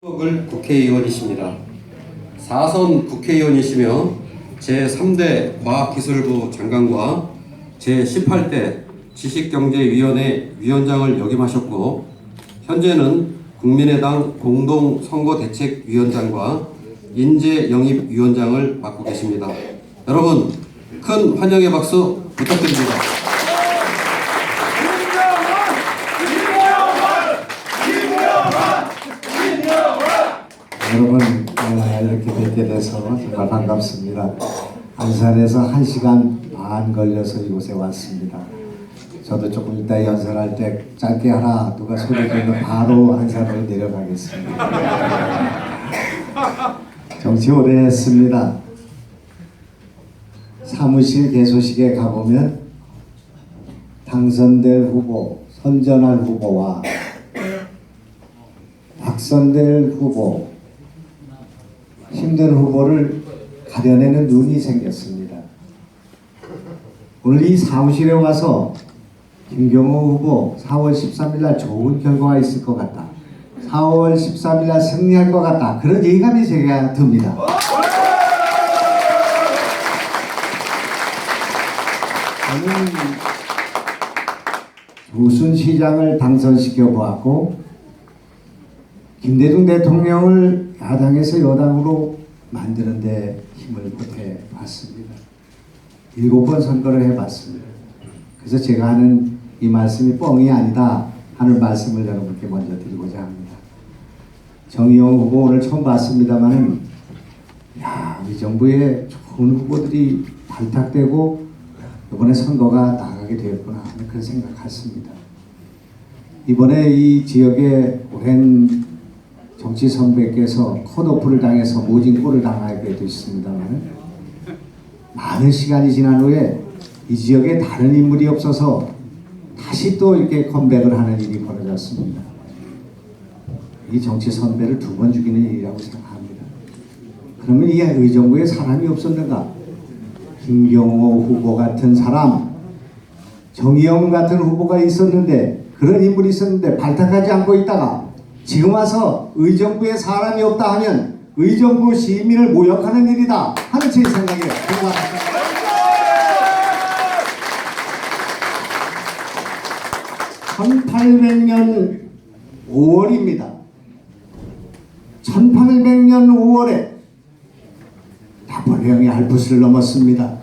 을 국회의원이십니다. 4선 국회의원이시며 제3대 과학기술부 장관과 제18대 지식경제위원회 위원장을 역임하셨고 현재는 국민의당 공동선거대책위원장과 인재영입위원장을 맡고 계십니다. 여러분 큰 환영의 박수 부탁드립니다. 여러분 이렇게 뵙게 돼서 정말 반갑습니다. 안산에서 1시간 반 걸려서 이곳에 왔습니다. 저도 조금 이따 연설할 때 짧게 하나 누가 소리 지르면 바로 안산으로 내려가겠습니다. 정치 오래 했습니다. 사무실 개소식에 가보면 당선될 후보, 선전할 후보와 낙선될 후보, 힘든 후보를 가려내는 눈이 생겼습니다. 오늘 이 사무실에 와서 김경호 후보 4월 13일 날 좋은 결과가 있을 것 같다, 4월 13일 날 승리할 것 같다, 그런 예감이 제가 듭니다. 저는 조순 시장을 당선시켜 보았고 김대중 대통령을 야당에서 여당으로 만드는 데 힘을 보태 봤습니다. 7번 선거를 해봤습니다. 그래서 제가 하는 이 말씀이 뻥이 아니다 하는 말씀을 여러분께 먼저 드리고자 합니다. 정의용 후보 오늘 처음 봤습니다만은 이 정부에 좋은 후보들이 발탁되고 이번에 선거가 나가게 되었구나 하는 그런 생각했습니다. 이번에 이 지역의 오랜 정치 선배께서 컷오프를 당해서 모진 꼴을 당하게 됐습니다만 많은 시간이 지난 후에 이 지역에 다른 인물이 없어서 다시 또 이렇게 컴백을 하는 일이 벌어졌습니다. 이 정치 선배를 2번 죽이는 일이라고 생각합니다. 그러면 이 의정부에 사람이 없었는가? 김경호 후보 같은 사람, 정의용 같은 후보가 있었는데, 그런 인물이 있었는데 발탁하지 않고 있다가 지금 와서 의정부에 사람이 없다 하면 의정부 시민을 모욕하는 일이다 하는 제 생각이에요. 1800년 5월입니다. 1800년 5월에 나폴레옹이 알프스를 넘었습니다.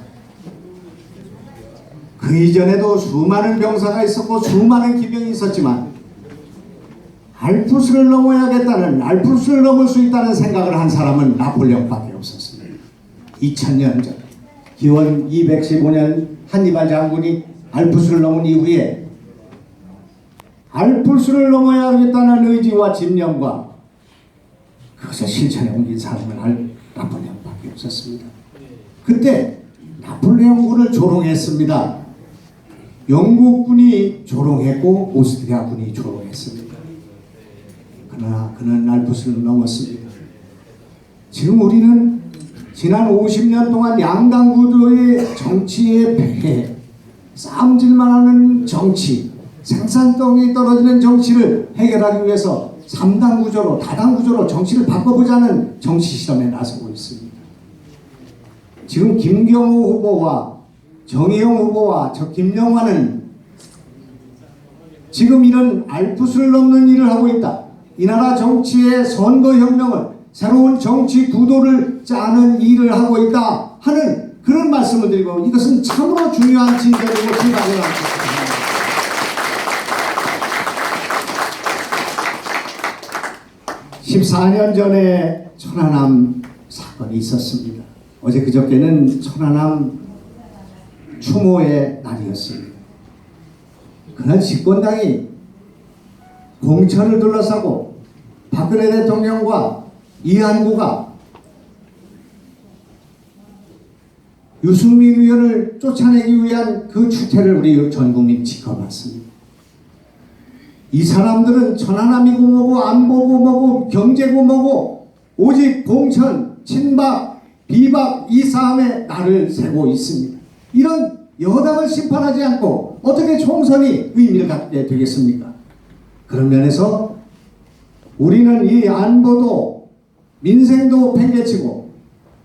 그 이전에도 수많은 병사가 있었고 수많은 기병이 있었지만 알프스를 넘어야겠다는, 알프스를 넘을 수 있다는 생각을 한 사람은 나폴레옹밖에 없었습니다. 2000년 전 기원 215년 한니발 장군이 알프스를 넘은 이후에 알프스를 넘어야 하겠다는 의지와 집념과 그것을 실천에 옮긴 사람은 나폴레옹밖에 없었습니다. 그때 나폴레옹군을 조롱했습니다. 영국군이 조롱했고 오스트리아군이 조롱했습니다. 그러나 그는 알프스를 넘었습니다. 지금 우리는 지난 50년 동안 양당 구도의 정치의 폐해, 싸움질만 하는 정치, 생산성이 떨어지는 정치를 해결하기 위해서 3당 구조로, 다당 구조로 정치를 바꿔보자는 정치 실험에 나서고 있습니다. 지금 김경호 후보와 정의용 후보와 저 김영환은 지금 이런 알프스를 넘는 일을 하고 있다. 이 나라 정치의 선거혁명을, 새로운 정치 구도를 짜는 일을 하고 있다 하는 그런 말씀을 드리고, 이것은 참으로 중요한 진전이고 생각을 합니다. 14년 전에 천안함 사건이 있었습니다. 어제 그저께는 천안함 추모의 날이었습니다. 그날 집권당이 공천을 둘러싸고 박근혜 대통령과 이한구가 유승민 의원을 쫓아내기 위한 그 추태를 우리 전 국민 지켜봤습니다. 이 사람들은 천안함이고 뭐고 안보고 뭐고 경제고 뭐고 오직 공천, 친박, 비박 이 싸움에 날을 세고 있습니다. 이런 여당을 심판하지 않고 어떻게 총선이 의미를 갖게 되겠습니까? 그런 면에서 우리는 이 안보도 민생도 팽개치고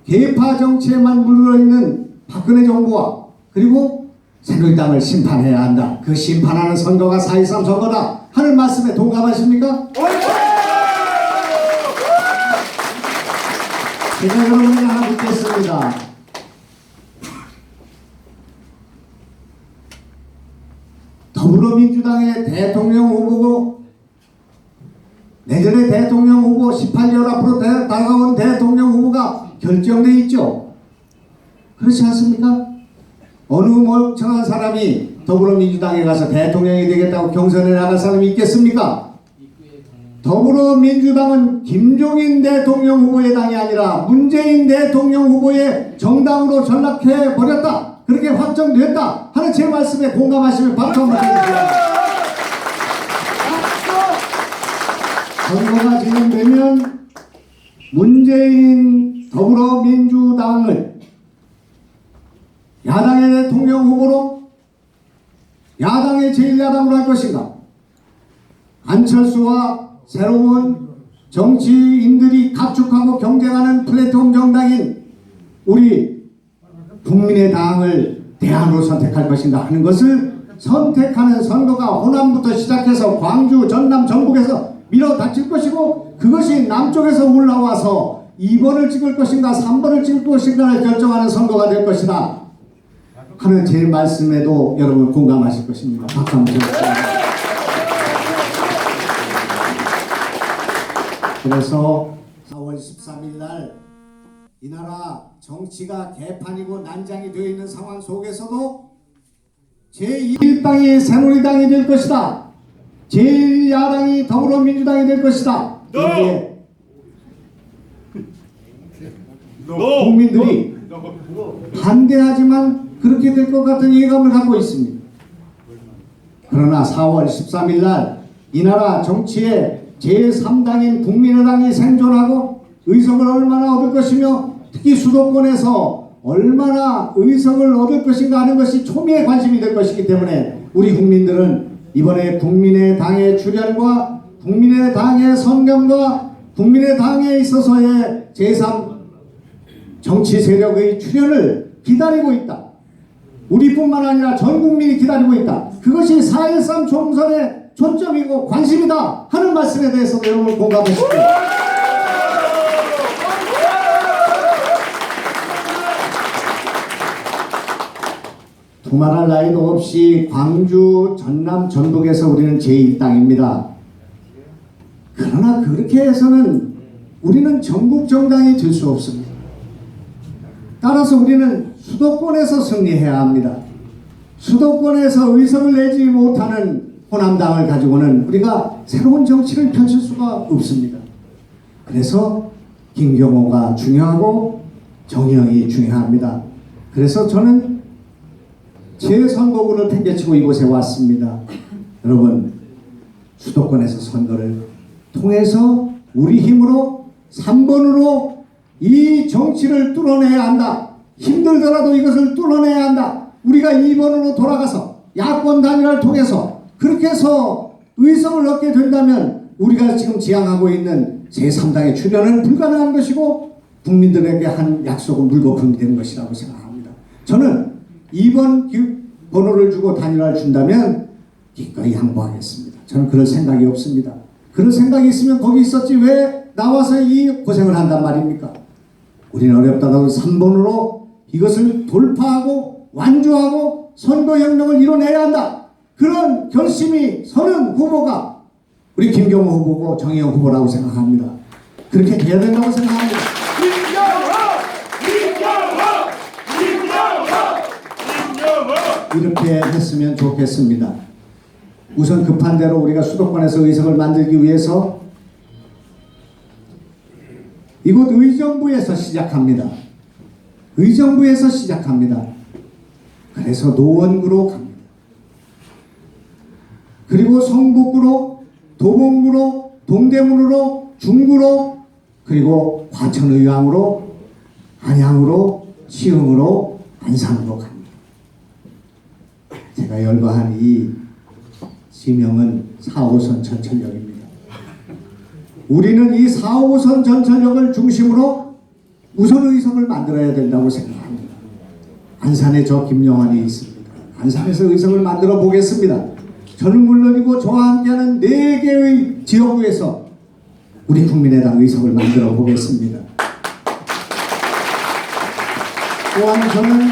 계파 정치에만 물들어있는 박근혜 정부와 그리고 새누리당을 심판해야 한다. 그 심판하는 선거가 4.13 선거다 하는 말씀에 동감하십니까? 제가 여러분에게 하나 묻겠습니다. 더불어민주당의 대통령 후보고 내년에 대통령 후보 18개월 앞으로 다가온 대통령 후보가 결정돼 있죠. 그렇지 않습니까? 어느 멀쩡한 사람이 더불어민주당에 가서 대통령이 되겠다고 경선에 나갈 사람이 있겠습니까? 더불어민주당은 김종인 대통령 후보의 당이 아니라 문재인 대통령 후보의 정당으로 전락해 버렸다. 그렇게 확정됐다 하는 제 말씀에 공감하시면 박수 한번 해주세요. 선거가 진행되면 문재인 더불어민주당을 야당의 대통령 후보로 야당의 제1야당으로 할 것인가? 안철수와 새로운 정치인들이 각축하고 경쟁하는 플랫폼 정당인 우리 국민의당을 대안으로 선택할 것인가 하는 것을 선택하는 선거가 호남부터 시작해서 광주, 전남, 전북에서 밀어닥칠 것이고 그것이 남쪽에서 올라와서 2번을 찍을 것인가 3번을 찍을 것인가를 결정하는 선거가 될 것이다 하는 제 말씀에도 여러분 공감하실 것입니다. 박수 한번 주십시오. 그래서 4월 13일 날 이 나라 정치가 개판이고 난장이 되어 있는 상황 속에서도 제1당이 새누리당이 될 것이다. 제1야당이 더불어민주당이 될 것이다. 여기에 국민들이 반대하지만 그렇게 될 것 같은 예감을 갖고 있습니다. 그러나 4월 13일 날 이 나라 정치에 제3당인 국민의당이 생존하고 의석을 얼마나 얻을 것이며 특히 수도권에서 얼마나 의석을 얻을 것인가 하는 것이 초미의 관심이 될 것이기 때문에 우리 국민들은 이번에 국민의당의 출현과 국민의당의 성명과 국민의당에 있어서의 제3 정치 세력의 출현을 기다리고 있다. 우리뿐만 아니라 전 국민이 기다리고 있다. 그것이 4.13 총선의 초점이고 관심이다 하는 말씀에 대해서 여러분 공감하십시오. 두말할 나위도 없이 광주, 전남, 전북에서 우리는 제1당입니다. 그러나 그렇게 해서는 우리는 전국 정당이 될 수 없습니다. 따라서 우리는 수도권에서 승리해야 합니다. 수도권에서 의석을 내지 못하는 호남당을 가지고는 우리가 새로운 정치를 펼칠 수가 없습니다. 그래서 김경호가 중요하고 정의영이 중요합니다. 그래서 저는 제 선거구를 팽개치고 이곳에 왔습니다. 여러분, 수도권에서 선거를 통해서 우리 힘으로 3번으로 이 정치를 뚫어내야 한다. 힘들더라도 이것을 뚫어내야 한다. 우리가 2번으로 돌아가서 야권 단일화를 통해서 그렇게 해서 의석을 얻게 된다면 우리가 지금 지향하고 있는 제3당의 출현은 불가능한 것이고 국민들에게 한 약속은 물거품이 되는 것이라고 생각합니다. 저는 2번 번호를 주고 단일화를 준다면 기꺼이 양보하겠습니다. 저는 그럴 생각이 없습니다. 그런 생각이 있으면 거기 있었지 왜 나와서 이 고생을 한단 말입니까? 우리는 어렵다고 3번으로 이것을 돌파하고 완주하고 선거혁명을 이뤄내야 한다. 그런 결심이 서는 후보가 우리 김경호 후보고 정의영 후보라고 생각합니다. 그렇게 돼야 된다고 생각합니다. 이렇게 했으면 좋겠습니다. 우선 급한 대로 우리가 수도권에서 의석을 만들기 위해서 이곳 의정부에서 시작합니다. 의정부에서 시작합니다. 그래서 노원구로 갑니다. 그리고 성북구로, 도봉구로, 동대문으로, 중구로, 그리고 과천의왕으로, 안양으로, 시흥으로, 안산으로 갑니다. 제가 열거한 이 지명은 4호선 전철역입니다. 우리는 이 4, 5선 전철역을 중심으로 우선 의석을 만들어야 된다고 생각합니다. 안산에 저 김영환이 있습니다. 안산에서 의석을 만들어 보겠습니다. 저는 물론이고 저와 함께하는 4개의 지역구에서 우리 국민의당 의석을 만들어 보겠습니다. 또한 저는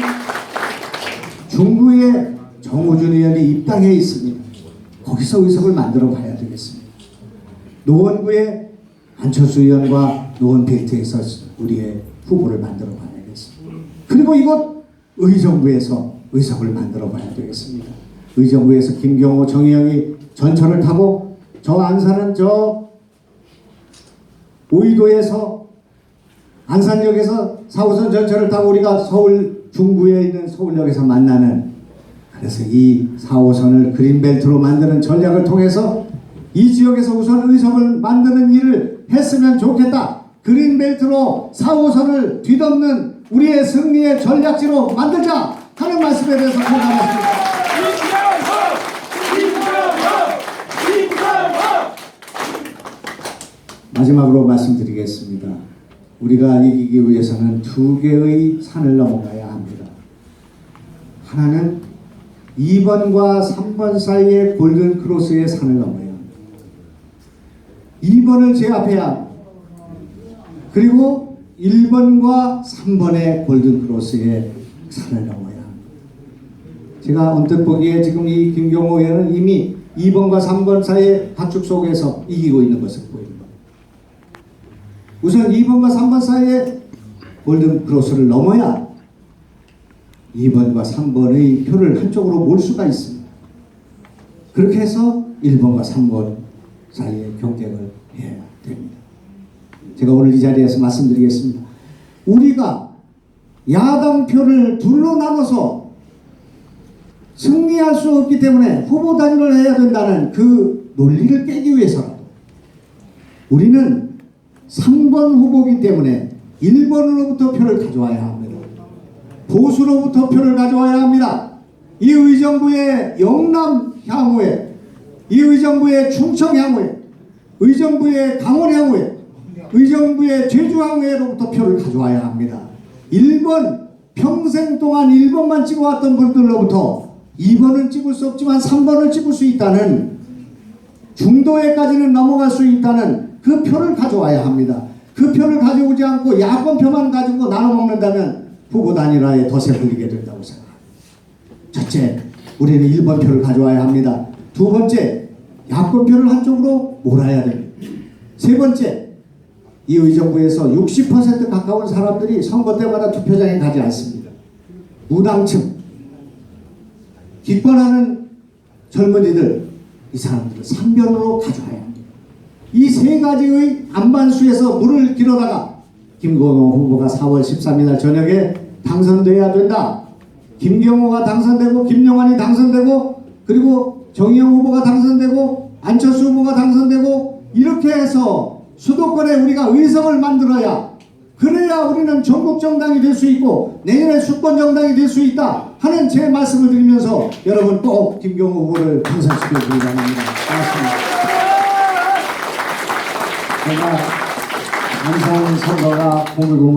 중구에 정우준 의원이 입당해 있습니다. 거기서 의석을 만들어 봐야 되겠습니다. 노원구에 안철수 의원과 노원벨트에서 우리의 후보를 만들어 봐야겠습니다. 그리고 이곳 의정부에서 의석을 만들어 봐야 되겠습니다. 의정부에서 김경호, 정의영이 전철을 타고 저 안산은 저 오이도에서 안산역에서 4호선 전철을 타고 우리가 서울 중부에 있는 서울역에서 만나는, 그래서 이 4호선을 그린벨트로 만드는 전략을 통해서 이 지역에서 우선 의석을 만드는 일을 했으면 좋겠다. 그린벨트로 4호선을 뒤덮는 우리의 승리의 전략지로 만들자 하는 말씀에 대해서 공감했습니다. 마지막으로 말씀드리겠습니다. 우리가 이기기 위해서는 2개의 산을 넘어가야 합니다. 하나는 2번과 3번 사이의 골든 크로스의 산을 넘어야 합니다. 2번을 제압해야 합니다. 그리고 1번과 3번의 골든 크로스의 산을 넘어야 합니다. 제가 언뜻 보기에 지금 이 김경호 의원은 이미 2번과 3번 사이의 가축 속에서 이기고 있는 것을 보입니다. 우선 2번과 3번 사이의 골든 크로스를 넘어야 2번과 3번의 표를 한쪽으로 몰 수가 있습니다. 그렇게 해서 1번과 3번 사이의 경쟁을 해야 됩니다. 제가 오늘 이 자리에서 말씀드리겠습니다. 우리가 야당 표를 둘로 나눠서 승리할 수 없기 때문에 후보 단일을 해야 된다는 그 논리를 깨기 위해서라도 우리는 3번 후보이기 때문에 1번으로부터 표를 가져와야 합니다. 보수로부터 표를 가져와야 합니다. 이 의정부의 영남 향후에, 이 의정부의 충청 향후에, 의정부의 강원 향후에, 의정부의 제주 향후에로부터 표를 가져와야 합니다. 1번, 평생 동안 1번만 찍어왔던 분들로부터 2번은 찍을 수 없지만 3번을 찍을 수 있다는, 중도에까지는 넘어갈 수 있다는 그 표를 가져와야 합니다. 그 표를 가져오지 않고 야권표만 가지고 나눠 먹는다면 후보 단일화에 덫에 걸리게 된다고 생각합니다. 첫째, 우리는 1번 표를 가져와야 합니다. 두 번째, 야권표를 한쪽으로 몰아야 됩니다. 세 번째, 이 의정부에서 60% 가까운 사람들이 선거 때마다 투표장에 가지 않습니다. 무당층, 기권하는 젊은이들, 이 사람들을 3변으로 가져와야 합니다. 이 세 가지의 안반수에서 물을 길어다가 김경호 후보가 4월 13일 날 저녁에 당선돼야 된다. 김경호가 당선되고 김영환이 당선되고 그리고 정의영 후보가 당선되고 안철수 후보가 당선되고 이렇게 해서 수도권에 우리가 의석을 만들어야, 그래야 우리는 전국 정당이 될 수 있고 내년에 수권 정당이 될 수 있다 하는 제 말씀을 드리면서 여러분 꼭 김경호 후보를 당선시켜 주기 바랍니다. 고맙습니다. 제가 안산 선거가